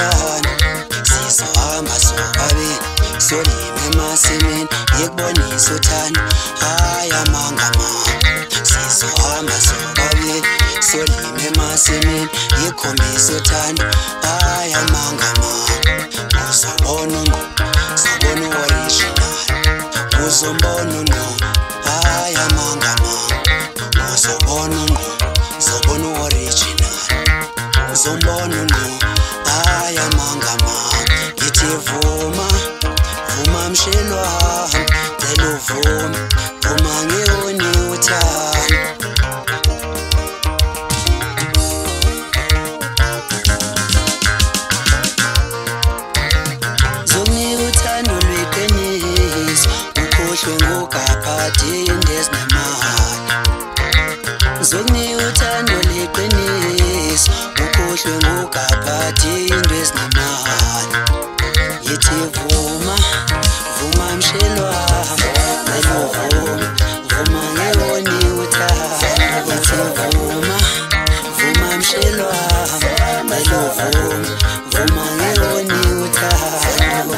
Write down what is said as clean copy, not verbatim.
uthando sizohamba sobabili solima emasimini yekubonisa uthando hayi amangama sizohamba sobabili solima emasimini yekukhombisa uthando hayi amangama uzobona unqo uzobona u-original uzombona unqo hayi amangama uzobona unqo uzobona u-original uzombona unqo hayi amangama yithi vuma vuma mshelwane cela uvume vuma ngiyoni uthando zokunika uthando lweqiniso ukhohlwe ngokaphathi ndezinamali zokunika uthando lweqiniso ukhohlwe ngokaphathi ndezinamali yithi vuma vuma mshelwane cela uvume vuma ngiyoni uthando yithi vuma vuma mshelwane cela uvume vuma ngiyoni uthando